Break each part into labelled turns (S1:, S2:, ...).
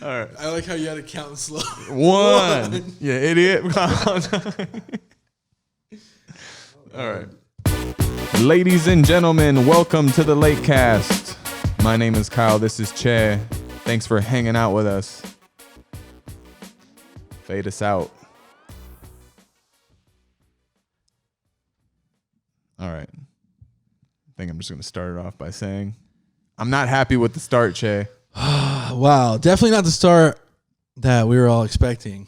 S1: All right.
S2: I like how you had to count slow.
S1: One. Yeah, idiot. All right. Ladies and gentlemen, welcome to the Lakecast. My name is Kyle. This is Che. Thanks for hanging out with us. Fade us out. All right. I think I'm just going to start it off by saying I'm not happy with the start, Che.
S2: Wow. Definitely not the start that we were all expecting.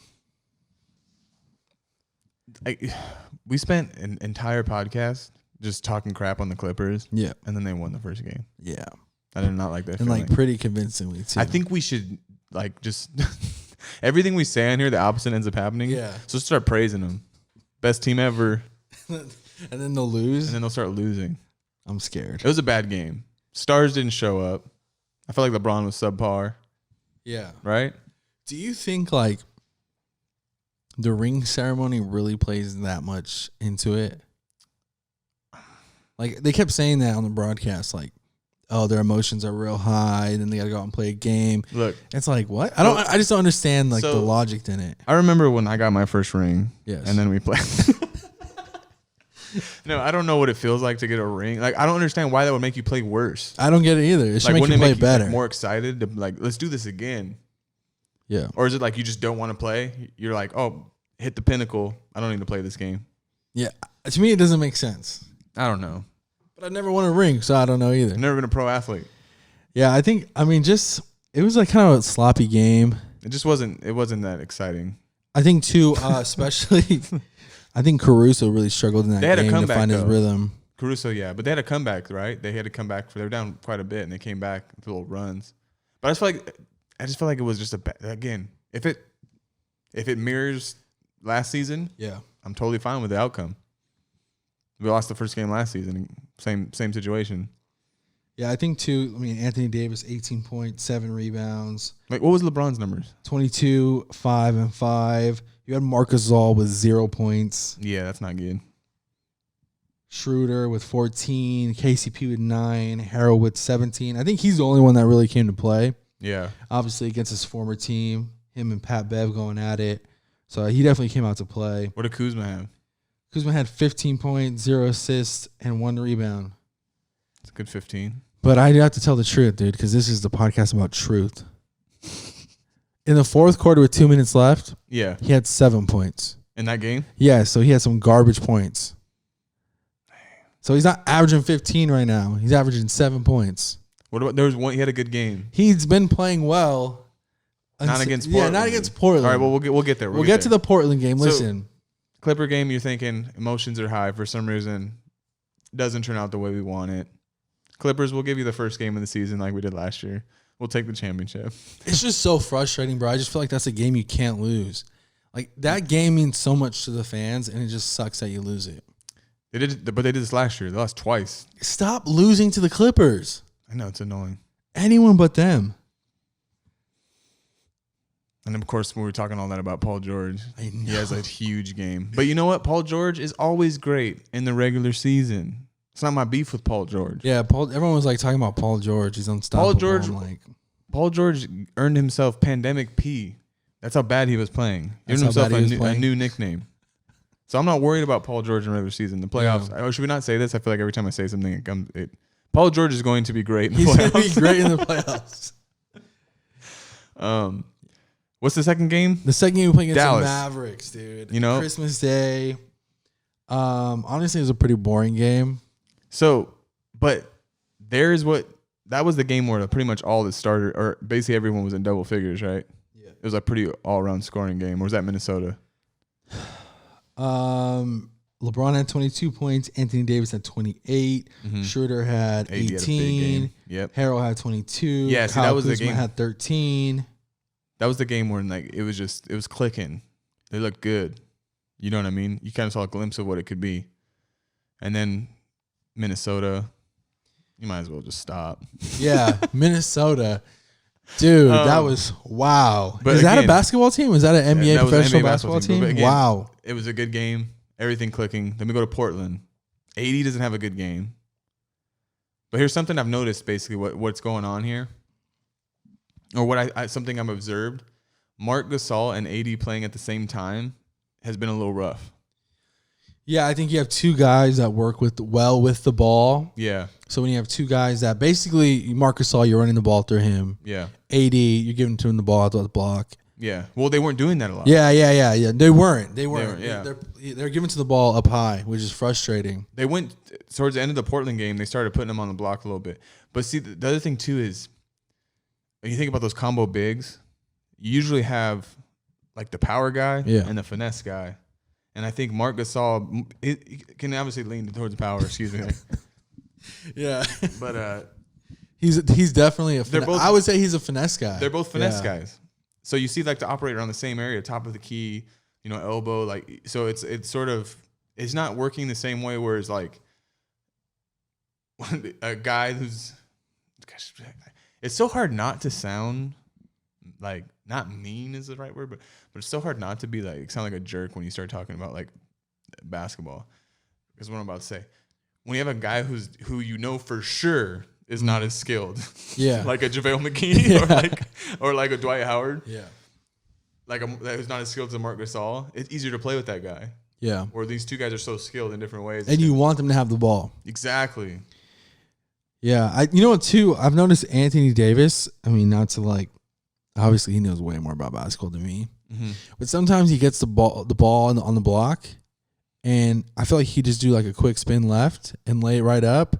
S1: We spent an entire podcast just talking crap on the Clippers.
S2: Yeah.
S1: And then they won the first game.
S2: Yeah.
S1: I did not like that
S2: And
S1: feeling.
S2: like pretty convincingly too.
S1: I think we should like just everything we say on here, the opposite ends up happening.
S2: Yeah.
S1: So start praising them. Best team ever.
S2: And then they'll lose.
S1: And then they'll start losing.
S2: I'm scared.
S1: It was a bad game. Stars didn't show up. I felt like LeBron was subpar.
S2: Yeah.
S1: Right?
S2: Do you think like the ring ceremony really plays that much into it? Like they kept saying that on the broadcast, like, oh, their emotions are real high, and then they got to go out and play a game.
S1: Look,
S2: it's like what? I just don't understand like the logic in it.
S1: I remember when I got my first ring.
S2: Yes.
S1: And then we played. No, I don't know what it feels like to get a ring. Like, I don't understand why that would make you play worse.
S2: I don't get it either. It should
S1: like,
S2: make you play better.
S1: More excited to like, let's do this again.
S2: Yeah.
S1: Or is it like you just don't want to play? You're like, oh, hit the pinnacle. I don't need to play this game.
S2: Yeah. To me, it doesn't make sense.
S1: I don't know.
S2: But I've never won a ring, so I don't know either.
S1: I've never been a pro athlete.
S2: Yeah, it was like kind of a sloppy game.
S1: It just wasn't that exciting.
S2: I think too, especially, I think Caruso really struggled in that game to find his rhythm.
S1: Caruso, yeah, but they had a comeback, right? They had to come back. They were down quite a bit, and they came back with little runs. But I just feel like it was just again. If it mirrors last season,
S2: yeah,
S1: I'm totally fine with the outcome. We lost the first game last season. Same situation.
S2: Yeah, I think too. I mean, Anthony Davis, 18 points, 7 rebounds.
S1: Like, what was LeBron's numbers?
S2: 22, 5, and 5. You had Marcus Gasol with 0 points.
S1: Yeah, that's not good.
S2: Schroeder with 14, KCP with 9, Harrell with 17. I think he's the only one that really came to play.
S1: Yeah.
S2: Obviously against his former team, him and Pat Bev going at it. So he definitely came out to play.
S1: What did Kuzma have?
S2: Kuzma had 15 points, 0 assists, and 1 rebound.
S1: It's a good 15.
S2: But I have to tell the truth, dude, because this is the podcast about truth. In the fourth quarter with 2 minutes left,
S1: yeah,
S2: he had 7 points.
S1: In that game?
S2: Yeah, so he had some garbage points. So he's not averaging 15 right now. He's averaging 7 points.
S1: What about there was one? He had a good game.
S2: He's been playing well.
S1: Not against Portland.
S2: Yeah, not against Portland.
S1: All right, well we'll get there.
S2: We'll get to the Portland game. Listen,
S1: Clipper game, you're thinking emotions are high for some reason. Doesn't turn out the way we want it. Clippers, we'll give you the first game of the season like we did last year. We'll take the championship.
S2: It's just so frustrating, bro. I just feel like that's a game you can't lose. Like, that game means so much to the fans, and it just sucks that you lose it.
S1: They did this last year. They lost twice.
S2: Stop losing to the Clippers.
S1: I know, it's annoying.
S2: Anyone but them.
S1: And then, of course, when we were talking all that about Paul George, he has a huge game. But you know what? Paul George is always great in the regular season. It's not my beef with Paul George.
S2: Yeah, everyone was like talking about Paul George. He's unstoppable.
S1: Paul George earned himself Pandemic P. That's how bad he was playing. He earned himself a new nickname. So I'm not worried about Paul George in the regular season. The playoffs. Yeah. Should we not say this? I feel like every time I say something, Paul George is going to be great in the playoffs. He's going to be great in the playoffs. What's the second game?
S2: The second game we played against the Mavericks, dude.
S1: You know,
S2: Christmas Day. Honestly, it was a pretty boring game.
S1: So, but that was the game where pretty much all the starter, or basically everyone was in double figures, right? Yeah. It was a pretty all-around scoring game. Or was that Minnesota?
S2: LeBron had 22 points. Anthony Davis had 28. Mm-hmm. Schroeder had 18.
S1: Yep.
S2: Harrell had 22.
S1: Yeah, see, that was the game.
S2: Had 13.
S1: That was the game where it was clicking. They looked good. You know what I mean? You kind of saw a glimpse of what it could be. And then Minnesota, you might as well just stop.
S2: Yeah, Minnesota. Dude, that was wow.
S1: Is
S2: that a basketball team? Is that an NBA professional basketball team?
S1: Again,
S2: wow.
S1: It was a good game. Everything clicking. Then we go to Portland. AD doesn't have a good game. But here's something I've noticed basically what's going on here. or what something I've observed, Marc Gasol and AD playing at the same time has been a little rough.
S2: Yeah, I think you have two guys that work with the ball.
S1: Yeah.
S2: So when you have two guys that basically Marc Gasol, you're running the ball through him.
S1: Yeah.
S2: AD, you're giving to him the ball out the block.
S1: Yeah. Well, they weren't doing that a lot.
S2: Yeah. They weren't.
S1: Yeah.
S2: They're giving to the ball up high, which is frustrating.
S1: They went towards the end of the Portland game. They started putting them on the block a little bit. But see, the other thing too is when you think about those combo bigs, you usually have like the power guy and the finesse guy. And I think Marc Gasol can obviously lean towards power. Excuse me.
S2: Yeah,
S1: but
S2: he's definitely I would say he's a finesse guy.
S1: They're both finesse guys. So you see like the operator on the same area, top of the key, elbow. Like so, it's sort of it's not working the same way. Whereas like a guy who's, gosh, it's so hard not to sound like not mean is the right word, but it's so hard not to be like sound like a jerk when you start talking about like basketball. Because what I'm about to say, when you have a guy who for sure is not as skilled, like a JaVale McGee or like a Dwight Howard, like who's not as skilled as a Marc Gasol, it's easier to play with that guy.
S2: Yeah,
S1: or these two guys are so skilled in different ways,
S2: and you want them to have the ball.
S1: Exactly.
S2: Yeah, you know what too? I've noticed Anthony Davis. I mean, not to like. Obviously, he knows way more about basketball than me. Mm-hmm. But sometimes he gets the ball on the block, and I feel like he just do like a quick spin left and lay it right up,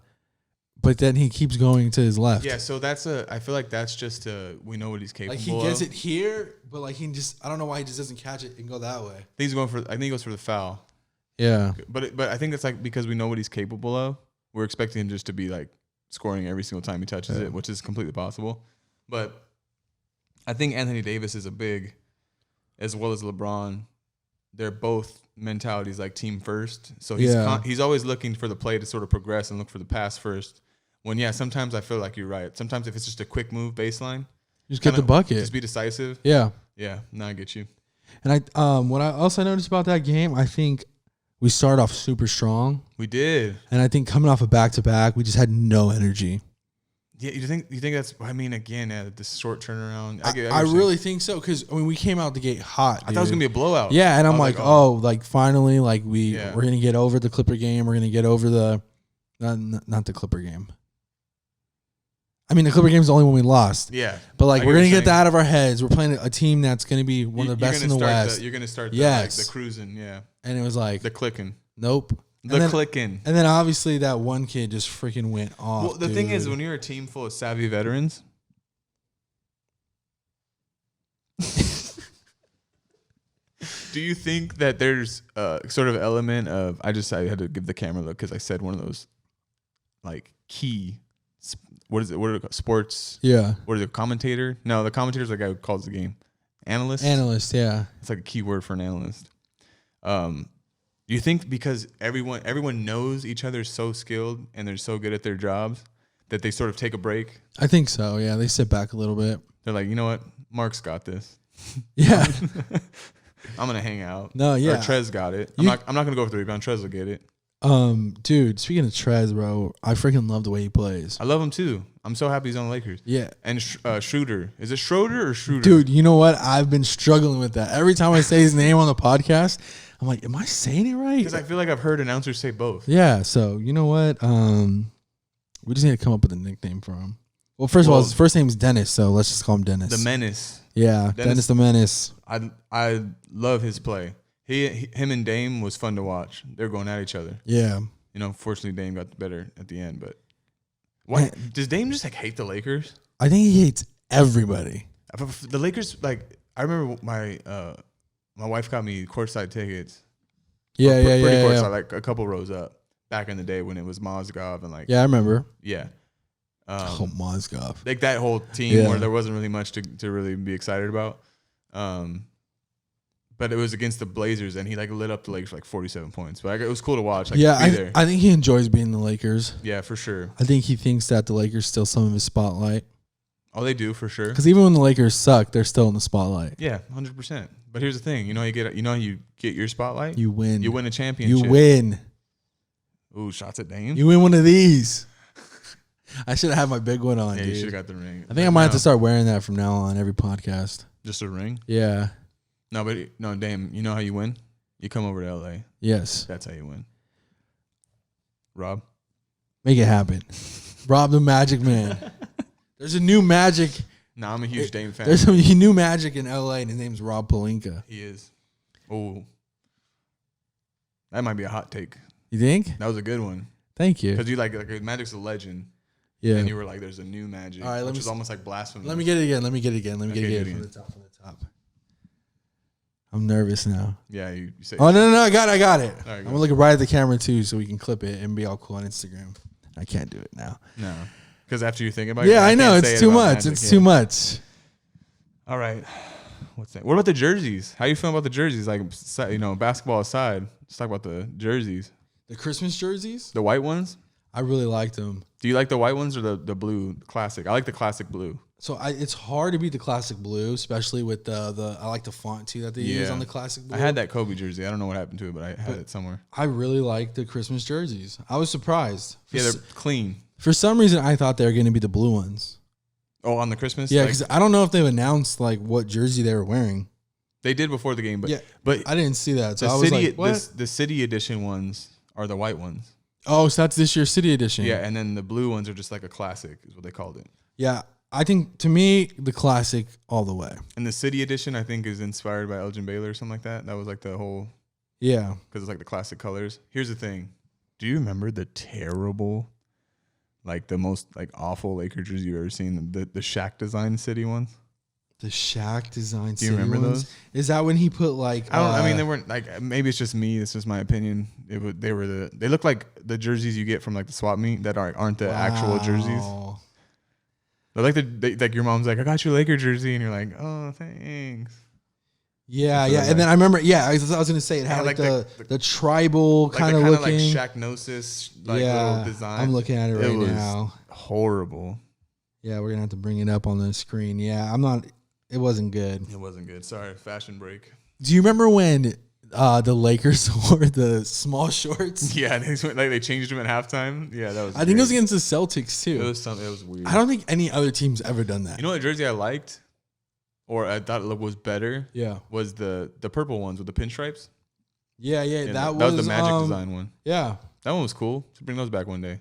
S2: but then he keeps going to his left.
S1: Yeah, so I feel like that's just we know what he's capable of.
S2: Like he gets it here, but like I don't know why he just doesn't catch it and go that way.
S1: I think he goes for the foul.
S2: Yeah.
S1: But I think that's like because we know what he's capable of, we're expecting him just to be like scoring every single time he touches it, which is completely possible. But I think Anthony Davis is a big, as well as LeBron. They're both mentalities like team first. So he's always looking for the play to sort of progress and look for the pass first. When, sometimes I feel like you're right. Sometimes if it's just a quick move baseline.
S2: Just get the bucket.
S1: Just be decisive.
S2: Yeah.
S1: Yeah, now I get you.
S2: And what I also noticed about that game, I think we started off super strong.
S1: We did.
S2: And I think coming off a back-to-back, we just had no energy.
S1: Yeah, you think that's? I mean, again, the short turnaround.
S2: I really think so because we came out the gate hot. Dude.
S1: I thought it was gonna be a blowout.
S2: Yeah, and I'm like, finally, like we're gonna get over the Clipper game. We're gonna get over the not the Clipper game. I mean, the Clipper game is the only one we lost.
S1: Yeah,
S2: but like we're gonna get that out of our heads. We're playing a team that's gonna be one of the best in the West.
S1: You're gonna start the cruising. Yeah,
S2: and it was like
S1: the clicking.
S2: Nope.
S1: Clicking.
S2: And then obviously that one kid just freaking went off.
S1: Well, the thing is, when you're a team full of savvy veterans, do you think that there's a sort of element of I had to give the camera a look because I said one of those like key what is it called? Sports?
S2: Yeah.
S1: What is it? Commentator? No, the commentator's the guy who calls the game. Analyst?
S2: Analyst, yeah.
S1: It's like a key word for an analyst. You think because everyone knows each other is so skilled and they're so good at their jobs that they sort of take a break?
S2: I think so, yeah. They sit back a little bit.
S1: They're like, you know what? Mark's got this.
S2: Yeah.
S1: I'm going to hang out.
S2: No, yeah.
S1: Or Trez got it. I'm not going to go for the rebound. Trez will get it.
S2: Dude, speaking of Trez, bro, I freaking love the way he plays.
S1: I love him too. I'm so happy he's on the Lakers.
S2: Yeah.
S1: And Schroeder. Is it Schroeder or Schroeder?
S2: Dude, you know what? I've been struggling with that. Every time I say his name on the podcast, I'm like, am I saying it right?
S1: Because I feel like I've heard announcers say both.
S2: Yeah, so you know what? We just need to come up with a nickname for him. Well, first of all, his first name's Dennis, so let's just call him Dennis.
S1: The Menace.
S2: Yeah, Dennis the Menace.
S1: I love his play. Him and Dame was fun to watch. They're going at each other.
S2: Yeah.
S1: You know, fortunately Dame got better at the end, but why does Dame just like hate the Lakers?
S2: I think he hates everybody.
S1: The Lakers, like I remember my wife got me courtside tickets.
S2: Yeah,
S1: pretty courtside,
S2: yeah.
S1: like a couple rows up back in the day when it was Mozgov and like.
S2: Yeah, I remember.
S1: Yeah.
S2: Mozgov.
S1: Like that whole team where there wasn't really much to really be excited about. But it was against the Blazers, and he like lit up the Lakers for like 47 points. But it was cool to watch. Like,
S2: I think he enjoys being the Lakers.
S1: Yeah, for sure.
S2: I think he thinks that the Lakers steal some of his spotlight.
S1: Oh, they do for sure.
S2: Because even when the Lakers suck, they're still in the spotlight.
S1: Yeah, 100%. But here's the thing: you know how you get your spotlight.
S2: You win.
S1: You win a championship.
S2: You win.
S1: Ooh, shots at Dame.
S2: You win one of these. I should have had my big one on, dude.
S1: You should have got the ring.
S2: I think I might have to start wearing that from now on every podcast.
S1: Just a ring?
S2: Yeah.
S1: No, damn. You know how you win? You come over to LA.
S2: Yes.
S1: That's how you win. Rob?
S2: Make it happen. Rob the Magic Man. There's a new Magic.
S1: No, I'm a huge Dame fan.
S2: There's a new Magic in LA, and his name's Rob Pelinka.
S1: He is. Oh. That might be a hot take.
S2: You think?
S1: That was a good one.
S2: Thank you.
S1: Because you like Magic's a legend.
S2: Yeah.
S1: And you were like, there's a new Magic.
S2: All right,
S1: which is almost like blasphemy.
S2: Let me get it again. Let me get it again. From the top. I'm nervous now.
S1: Yeah, you say.
S2: Oh, no. I got it.
S1: Right,
S2: I'm going to look right at the camera, too, so we can clip it and be all cool on Instagram. I can't do it now.
S1: No. Because after you think about it.
S2: Yeah, I know. It's too much. It's too much.
S1: All right. What's that? What about the jerseys? How you feeling about the jerseys? Like, basketball aside, let's talk about the jerseys.
S2: The Christmas jerseys?
S1: The white ones?
S2: I really liked them.
S1: Do you like the white ones or the blue classic? I like the classic blue.
S2: So it's hard to beat the classic blue, especially with the I like the font too that they use on the classic blue.
S1: I had that Kobe jersey. I don't know what happened to it, but I had it somewhere.
S2: I really like the Christmas jerseys. I was surprised.
S1: They're clean.
S2: For some reason, I thought they were going to be the blue ones.
S1: Oh, on the Christmas?
S2: Yeah, because I don't know if they've announced like what jersey they were wearing.
S1: They did before the game, but
S2: I didn't see that. So I
S1: was
S2: like, what?
S1: The city edition ones are the white ones.
S2: Oh, so that's this year's city edition.
S1: Yeah, and then the blue ones are just like a classic, is what they called it.
S2: Yeah, I think to me the classic all the way.
S1: And the city edition, I think, is inspired by Elgin Baylor or something like that. That was like the whole.
S2: Yeah,
S1: because it's like the classic colors. Here's the thing: do you remember the terrible, like the most like awful Laker jersey you've ever seen? The Shaq design city ones.
S2: The Shaq design.
S1: Do you remember those?
S2: Is that when he put like?
S1: I mean, they weren't like. Maybe it's just me. It's just my opinion. They look like the jerseys you get from like the swap meet that aren't the actual jerseys. They're like like your mom's like, I got your Laker jersey, and you're like, oh, thanks.
S2: Yeah, yeah. And then I remember, I was going to say it had like the tribal kind of looking.
S1: Like Shaq-nosis little design.
S2: I'm looking at it right now.
S1: Horrible.
S2: Yeah, we're going to have to bring it up on the screen. Yeah, it wasn't good.
S1: It wasn't good. Sorry, fashion break.
S2: Do you remember when the Lakers wore the small shorts?
S1: Yeah, they changed them at halftime. Yeah, that was
S2: I think it was against the Celtics too.
S1: It was weird.
S2: I don't think any other team's ever done that.
S1: You know what jersey I liked? Or I thought it was better.
S2: Yeah,
S1: was the purple ones with the pinstripes.
S2: Yeah, that
S1: was the Magic design one.
S2: Yeah,
S1: that one was cool. Should bring those back one day.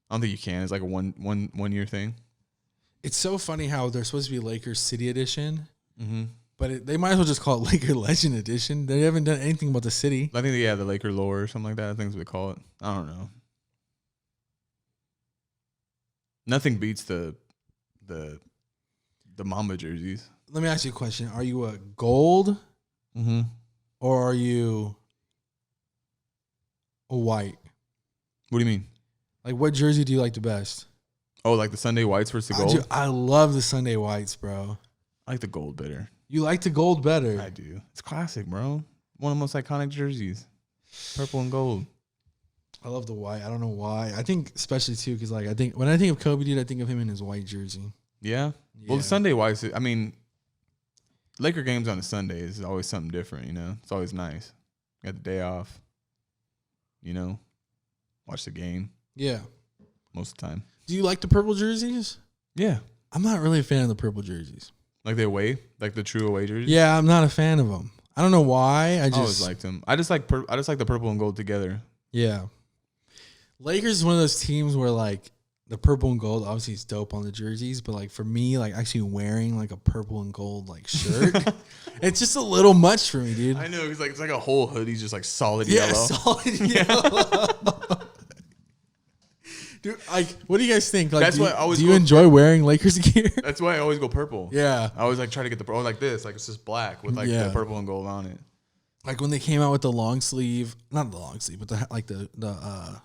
S1: I don't think you can. It's like a one year thing.
S2: It's so funny how they're supposed to be Lakers City Edition,
S1: but
S2: they might as well just call it Laker Legend Edition. They haven't done anything about the city.
S1: I think the Laker lore or something like that. I think that's what they call it. I don't know. Nothing beats the Mamba jerseys.
S2: Let me ask you a question. Are you a gold or are you a white?
S1: What do you mean?
S2: Like, what jersey do you like the best?
S1: Oh, like the Sunday whites versus the gold?
S2: I love the Sunday whites, bro.
S1: I like the gold better.
S2: You like the gold better?
S1: I do. It's classic, bro. One of the most iconic jerseys. Purple and gold.
S2: I love the white. I don't know why. I think especially, too, because like when I think of Kobe, dude, I think of him in his white jersey.
S1: Yeah? Well, the Sunday whites, I mean, Laker games on a Sunday is always something different, you know? It's always nice. You got the day off, watch the game.
S2: Yeah.
S1: Most of the time.
S2: Do you like the purple jerseys?
S1: Yeah.
S2: I'm not really a fan of the purple jerseys.
S1: Like the away? Like the true away jerseys?
S2: Yeah, I'm not a fan of them. I don't know why. I
S1: always liked them. I just like the purple and gold together.
S2: Yeah. Lakers is one of those teams where like the purple and gold obviously is dope on the jerseys, but like for me, like actually wearing like a purple and gold like shirt, it's just a little much for me, dude.
S1: I know, it's like a whole hoodie, just like solid yellow.
S2: Solid yellow. Dude, like, what do you guys think? Like,
S1: that's why I always.
S2: Do you enjoy wearing Lakers gear?
S1: That's why I always go purple.
S2: Yeah,
S1: I always like try to get the like this, like it's just black with like the purple and gold on it.
S2: Like when they came out with the long sleeve, not the long sleeve, but the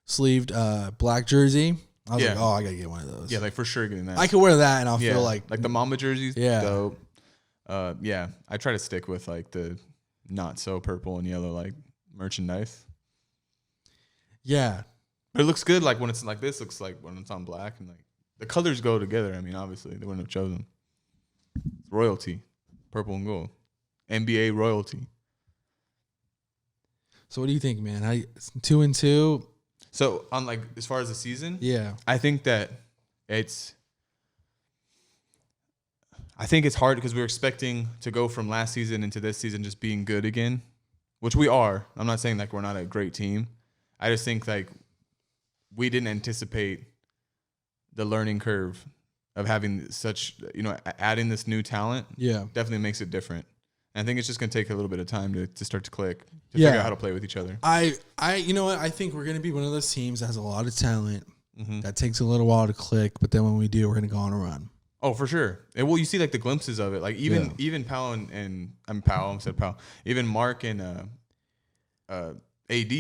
S2: sleeved black jersey. I was like, oh, I gotta get one of those.
S1: Yeah, like for sure getting that.
S2: I could wear that and I'll feel like
S1: the Mamba jerseys.
S2: Yeah,
S1: dope. I try to stick with like the not so purple and yellow like merchandise.
S2: Yeah.
S1: But it looks good, like when it's like this. Looks like when it's on black, and like the colors go together. I mean, obviously they wouldn't have chosen. It's royalty, purple and gold, NBA royalty.
S2: So what do you think, man? 2-2.
S1: So on like as far as the season,
S2: Yeah.
S1: I think it's hard because we're expecting to go from last season into this season just being good again, which we are. I'm not saying like we're not a great team. I just think like we didn't anticipate the learning curve of having such, adding this new talent.
S2: Yeah.
S1: Definitely makes it different. And I think it's just going to take a little bit of time to start to click, to figure out how to play with each other.
S2: You know what? I think we're going to be one of those teams that has a lot of talent that takes a little while to click, but then when we do, we're going to go on a run.
S1: Oh, for sure. And well, you see like the glimpses of it. Like even Powell and I'm Powell. I said Powell. Even Mark and AD.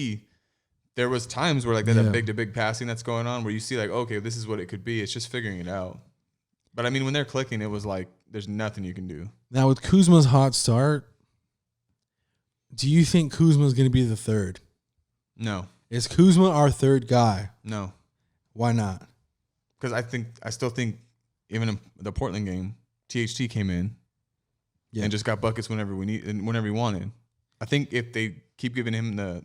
S1: There was times where like there's that big to big passing that's going on where you see like, okay, this is what it could be. It's just figuring it out. But I mean, when they're clicking, it was like there's nothing you can do.
S2: Now with Kuzma's hot start, do you think Kuzma's going to be the third?
S1: No.
S2: Is Kuzma our third guy?
S1: No.
S2: Why not?
S1: Because I still think even in the Portland game, THT came in and just got buckets whenever we need and whenever he wanted. I think if they keep giving him the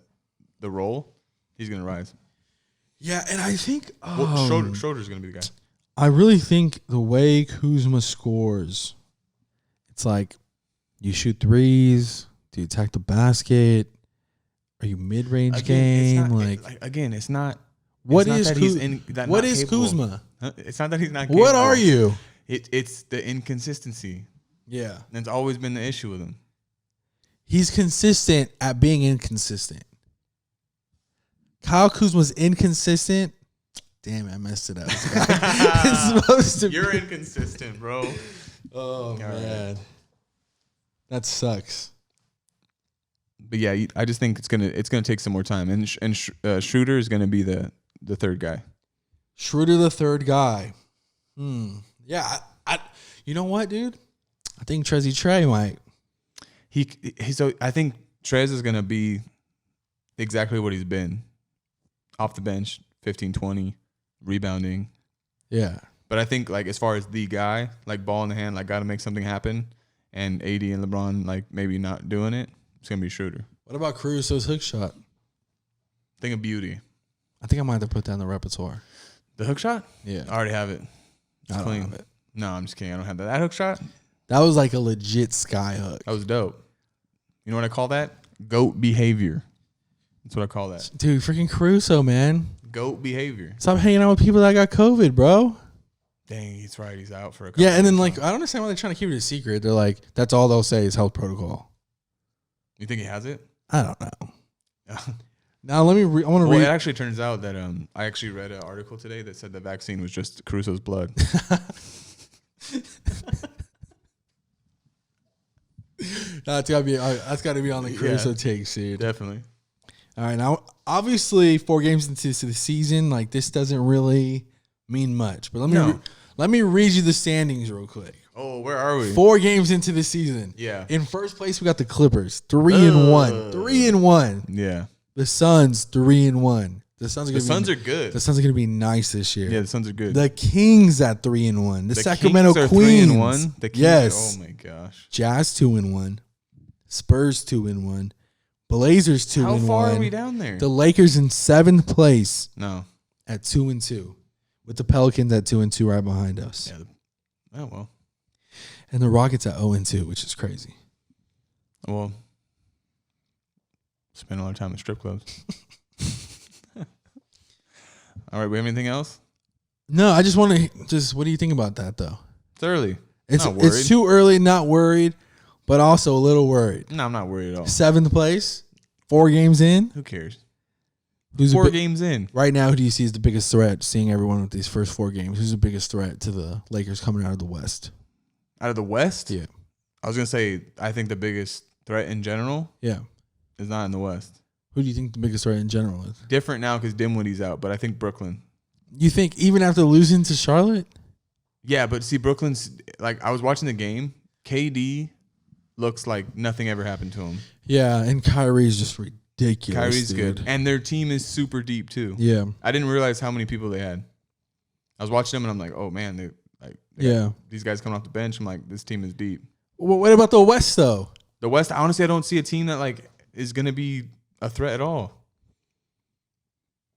S1: role, he's gonna rise.
S2: Yeah, and I think
S1: Schroeder's gonna be the guy.
S2: I really think the way Kuzma scores, it's like you shoot threes, do you attack the basket? Are you mid-range game?
S1: It's not.
S2: What
S1: is
S2: Kuzma?
S1: It's not that he's not capable.
S2: What are you?
S1: It's the inconsistency.
S2: Yeah.
S1: That's always been the issue with him.
S2: He's consistent at being inconsistent. Kyle Kuzma's inconsistent. Damn it, I messed it up. It's supposed to
S1: You're inconsistent, bro.
S2: Oh, man. Right. That sucks.
S1: But yeah, I just think it's gonna take some more time, and Schroeder is gonna be the third guy.
S2: Schroeder, the third guy. Yeah, I you know what, dude? I think Trey might.
S1: So I think Trez is gonna be exactly what he's been, off the bench, 15, 20, rebounding.
S2: Yeah,
S1: but I think like as far as the guy, like ball in the hand, like got to make something happen, and AD and LeBron like maybe not doing it. It's gonna be Schroeder.
S2: What about Caruso's hook shot?
S1: Thing of beauty.
S2: I think I might have to put that in the repertoire.
S1: The hook shot?
S2: Yeah.
S1: I already have it. It's clean.
S2: Have it.
S1: No, I'm just kidding. I don't have that. That hook shot?
S2: That was like a legit sky hook.
S1: That was dope. You know what I call that? GOAT behavior. That's what I call that.
S2: Dude, freaking Caruso, man.
S1: GOAT behavior.
S2: Stop hanging out with people that got COVID, bro.
S1: Dang, he's right. He's out for a couple
S2: Yeah, and then like, I don't understand why they're trying to keep it a secret. They're like, that's all they'll say is health protocol.
S1: You think he has it?
S2: I don't know. Now let me. I want to read.
S1: It actually turns out that I actually read an article today that said the vaccine was just Caruso's blood.
S2: That's gotta be on the Caruso takes, dude.
S1: Definitely.
S2: All right, now obviously 4 games into the season, like this doesn't really mean much. But let me read you the standings real quick.
S1: Oh, where are we?
S2: 4 games into the season.
S1: Yeah.
S2: In first place, we got the Clippers, 3-1. 3-1.
S1: Yeah.
S2: The Suns, 3-1. The Suns
S1: are good.
S2: The Suns are gonna be nice this year.
S1: Yeah, the Suns are good.
S2: The Kings at 3-1. The Sacramento
S1: Kings are
S2: Queens
S1: 3-1. The Kings
S2: yes.
S1: Oh my gosh.
S2: Jazz 2-1. Spurs 2-1. Blazers 2-1.
S1: How far are we down there?
S2: The Lakers in 7th place.
S1: No.
S2: At 2-2. With the Pelicans at 2-2 right behind us.
S1: Yeah. Oh well.
S2: And the Rockets at 0-2, which is crazy.
S1: Well, spend a lot of time in strip clubs. All right, we have anything else?
S2: No, I just want to what do you think about that though?
S1: It's early.
S2: It's too early, not worried, but also a little worried.
S1: No, I'm not worried at all.
S2: 7th place, 4 games in.
S1: Who cares?
S2: Who's
S1: 4 games in.
S2: Right now, who do you see as the biggest threat, seeing everyone with these first 4 games? Who's the biggest threat to the Lakers coming out of the West?
S1: Out of the West?
S2: Yeah.
S1: I was going to say, I think the biggest threat in general is not in the West.
S2: Who do you think the biggest threat in general is?
S1: Different now because Dinwiddie's out, but I think Brooklyn.
S2: You think even after losing to Charlotte?
S1: Yeah, but see, Brooklyn's, like, I was watching the game. KD looks like nothing ever happened to him.
S2: Yeah, and Kyrie's just ridiculous.
S1: Kyrie's good. And their team is super deep, too.
S2: Yeah.
S1: I didn't realize how many people they had. I was watching them, and I'm like, oh, man, they these guys coming off the bench. I'm like, this team is deep.
S2: Well, what about the West, though?
S1: The West, honestly, I don't see a team that, like, is going to be a threat at all.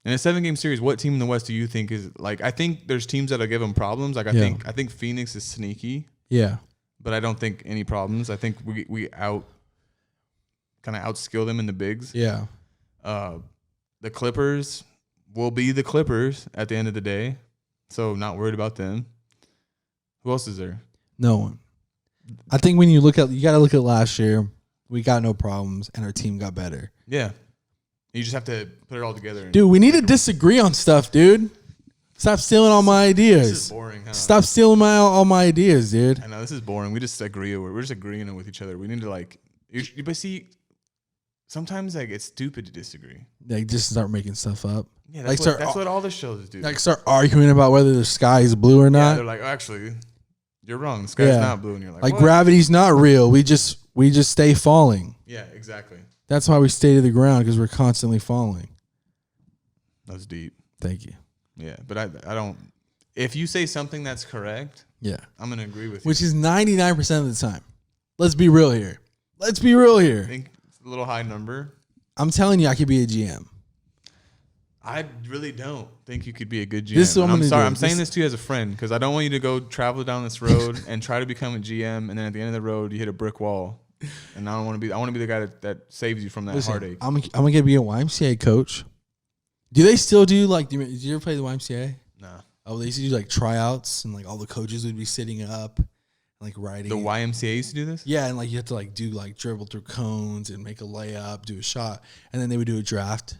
S1: In a 7-game series, what team in the West do you think is like? I think there's teams that'll give them problems. Like I think Phoenix is sneaky.
S2: Yeah,
S1: but I don't think any problems. I think we kind of outskill them in the bigs.
S2: Yeah.
S1: The Clippers will be the Clippers at the end of the day, so not worried about them. Who else is there?
S2: No one. I think when you got to look at last year. We got no problems, and our team got better.
S1: Yeah. You just have to put it all together.
S2: Dude, we need to disagree on stuff, dude. Stop stealing all my ideas.
S1: This is boring, huh?
S2: Stop stealing all my ideas, dude.
S1: I know, this is boring. We just agree. We're just agreeing with each other. We need to, like... But see, sometimes, like, it's stupid to disagree.
S2: Like, just start making stuff up.
S1: Yeah, that's what all the shows do.
S2: Like, start arguing about whether the sky is blue or not.
S1: Yeah, they're like, actually, you're wrong. The sky's not blue. And you're like,
S2: what? Gravity's not real. We just stay falling.
S1: Yeah, exactly.
S2: That's why we stay to the ground, because we're constantly falling.
S1: That's deep.
S2: Thank you.
S1: Yeah, but I don't... If you say something that's correct,
S2: yeah,
S1: I'm going to agree with you.
S2: Which is 99% of the time. Let's be real here. I think
S1: it's a little high number.
S2: I'm telling you, I could be a GM.
S1: I really don't think you could be a good GM. I'm sorry. I'm saying this to you as a friend because I don't want you to go travel down this road and try to become a GM, and then at the end of the road you hit a brick wall. And I don't want to be. I want to be the guy that saves you from that heartache.
S2: I'm gonna be a YMCA coach. Do they still do did you ever play the YMCA?
S1: No.
S2: Oh, they used to do like tryouts, and like all the coaches would be sitting up, and, like writing.
S1: The YMCA used to do this.
S2: Yeah, and like you have to like do like dribble through cones and make a layup, do a shot, and then they would do a draft.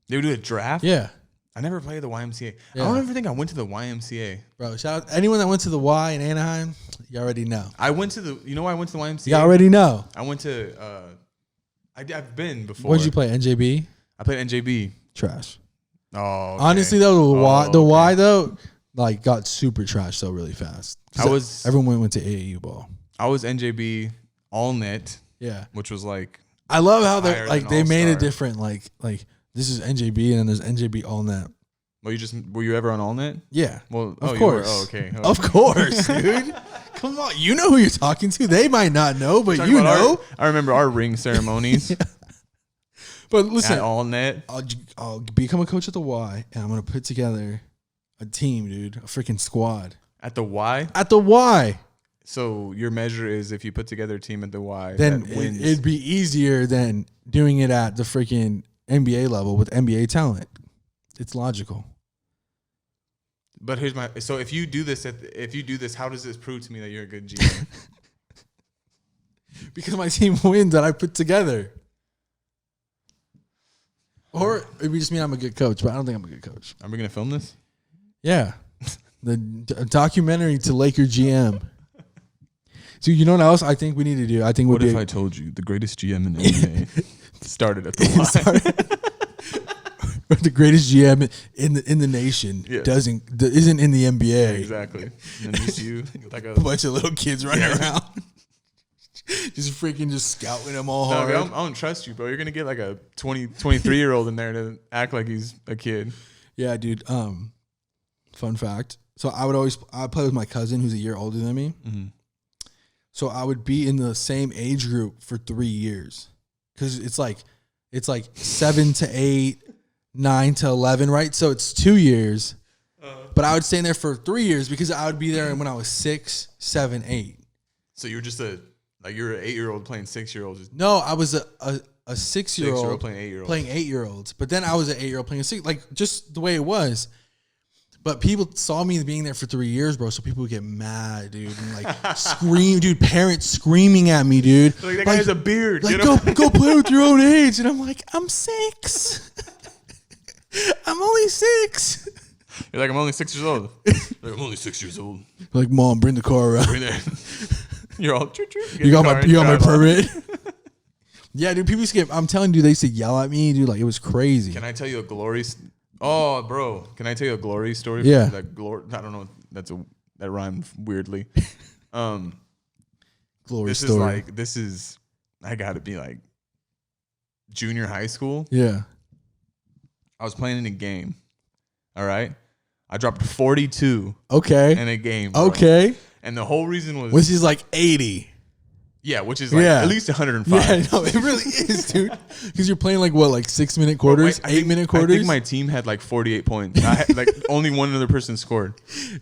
S1: They would do a draft?
S2: Yeah.
S1: I never played the YMCA.
S2: Yeah.
S1: I don't ever think I went to the YMCA.
S2: Bro, shout out anyone that went to the Y in Anaheim, you already know.
S1: I went to the, you know why I went to the YMCA?
S2: You already know.
S1: I went to, I've been before.
S2: What did you play, NJB?
S1: I played NJB.
S2: Trash.
S1: Oh, okay.
S2: Honestly though, the Y though, like got super trash though really fast. Everyone went to AAU ball.
S1: I was NJB all net.
S2: Yeah.
S1: Which was like,
S2: I love how they like they made it different. Like this is NJB and then there's NJB all net.
S1: Well, were you ever on all net?
S2: Yeah.
S1: Well,
S2: of course.
S1: Okay.
S2: Of course, dude. Come on, you know who you're talking to. They might not know, but you know.
S1: I remember our ring ceremonies.
S2: Yeah. But listen,
S1: at all net.
S2: I'll become a coach at the Y, and I'm gonna put together a team, dude, a freaking squad.
S1: At the Y.
S2: At the Y.
S1: So your measure is if you put together a team at the Y,
S2: then
S1: that wins.
S2: It'd be easier than doing it at the freaking NBA level with NBA talent. It's logical.
S1: But here's so if you do this, how does this prove to me that you're a good GM?
S2: Because my team wins that I put together. Or it would just mean I'm a good coach, but I don't think I'm a good coach.
S1: Are we gonna film this?
S2: Yeah, the documentary to Laker GM. So you know what else I think we need to do? I think
S1: what if I told you the greatest GM in the NBA started at the Y?
S2: The greatest GM in the nation isn't in the NBA.
S1: Yeah, exactly. And then just you like a
S2: bunch of little kids running around, just scouting them all hard.
S1: I don't trust you, bro. You're gonna get like a 23-year-old in there to act like he's a kid.
S2: Yeah, dude. Fun fact. So I play with my cousin who's a year older than me.
S1: Mm-hmm.
S2: So I would be in the same age group for 3 years, because it's like 7 to 8, 9 to 11, right? So it's 2 years, but I would stay in there for 3 years because I would be there when I was 6, 7, 8.
S1: So you were just you're an 8-year-old playing 6-year-olds.
S2: No, I was a 6-year-old
S1: playing 8-year-olds.
S2: Playing 8-year-olds, but then I was an 8-year-old playing a 6, like just the way it was. But people saw me being there for 3 years, bro. So people would get mad, dude, and like scream, dude. Parents screaming at me, dude.
S1: Like that guy has a beard.
S2: Like go play with your own age, and I'm like, I'm 6. I'm only 6.
S1: You're like, I'm only 6 years old. Like, I'm only 6 years old.
S2: Like, Mom, bring the car around.
S1: Bring that. You're all.
S2: You got my permit. Yeah, dude. People skip. I'm telling you, they used to yell at me, dude. Like it was crazy.
S1: Can I tell you a glory? Oh, bro. Can I tell you a glory story?
S2: Yeah.
S1: I don't know. That rhymed weirdly.
S2: Glory story.
S1: I gotta be like junior high school.
S2: Yeah.
S1: I was playing in a game. All right. I dropped 42.
S2: Okay.
S1: In a game. Bro.
S2: Okay.
S1: And the whole reason was.
S2: Which is like 80.
S1: Yeah, which is like at least 105.
S2: Yeah, no, it really is, dude. Because you're playing like 6-minute quarters, 8-minute quarters.
S1: I think my team had like 48 points. I had, like only one other person scored.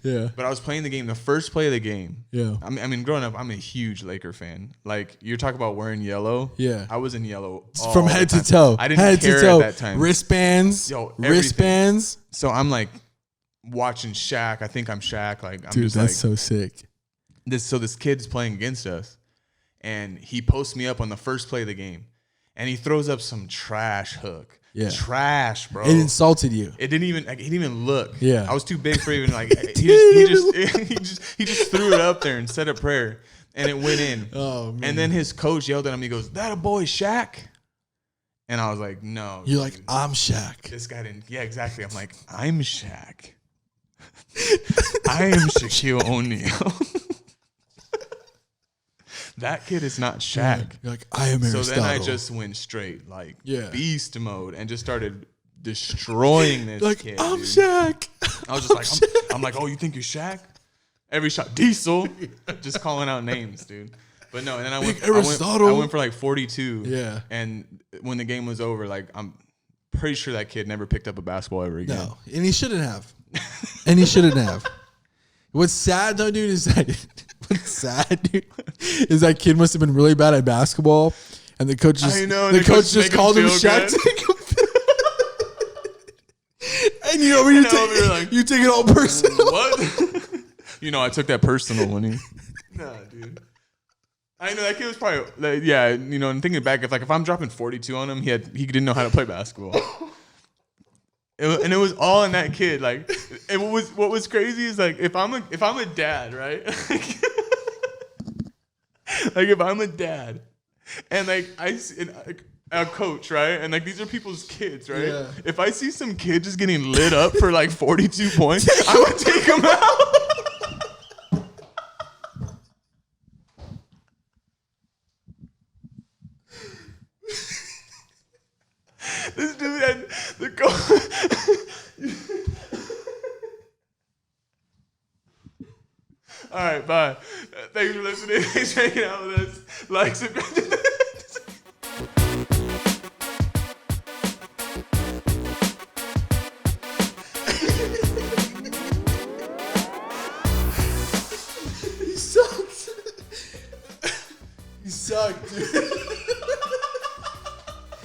S2: Yeah.
S1: But I was playing the game, the first play of the game.
S2: Yeah.
S1: I mean, growing up, I'm a huge Laker fan. Like you're talking about wearing yellow.
S2: Yeah.
S1: I was in yellow
S2: from head to toe.
S1: I didn't care at that time.
S2: Wristbands. Wristbands.
S1: So I'm like watching Shaq. I think I'm Shaq. Like I'm
S2: dude,
S1: just
S2: that's
S1: like
S2: so sick.
S1: This kid's playing against us. And he posts me up on the first play of the game. And he throws up some trash hook.
S2: Yeah.
S1: Trash, bro.
S2: It insulted you.
S1: He didn't even look.
S2: Yeah.
S1: I was too big for even like he just threw it up there and said a prayer. And it went in.
S2: Oh man.
S1: And then his coach yelled at him. He goes, "That a boy Shaq?" And I was like, "No."
S2: You're like, "I'm Shaq."
S1: This guy didn't. Yeah, exactly. I'm like, "I'm Shaq." I am Shaquille O'Neal. That kid is not Shaq.
S2: Yeah. You're like, I am Aristotle.
S1: So then I just went straight like beast mode and just started destroying this
S2: like,
S1: kid.
S2: I'm
S1: dude.
S2: Shaq.
S1: I was just I'm like, oh, you think you're Shaq? Every shot, Diesel, just calling out names, dude. But no, and then I went for like 42.
S2: Yeah.
S1: And when the game was over, like I'm pretty sure that kid never picked up a basketball ever again.
S2: No, and he shouldn't have. And he shouldn't have. What's sad though, dude, is that kid must have been really bad at basketball, and the coach just called him Shaq. And you know when you take it all personal.
S1: What? I took that personal when he. Nah, dude. I know that kid was probably and thinking back, if I'm dropping 42 on him, he didn't know how to play basketball. And it was all in that kid. Like, what was crazy is like if I'm a dad, right? Like if I'm a dad, and like a coach, right? And like these are people's kids, right?
S2: Yeah.
S1: If I see some kid just getting lit up for like 42 points, I would take him out. This dude had the coach. All right, bye. Thanks for listening. Thanks for hanging out with us. Like, subscribe.
S2: He sucks. He sucked, dude.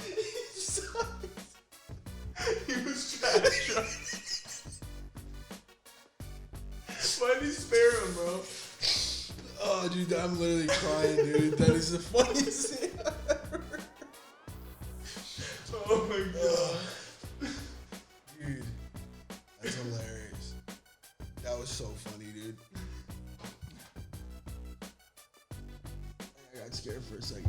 S2: He sucked.
S1: He was trash. Why did he spare him, bro?
S2: Oh, dude, I'm literally crying, dude. That is the funniest thing ever.
S1: Oh my god.
S2: Dude, that's hilarious. That was so funny, dude. I got scared for a second.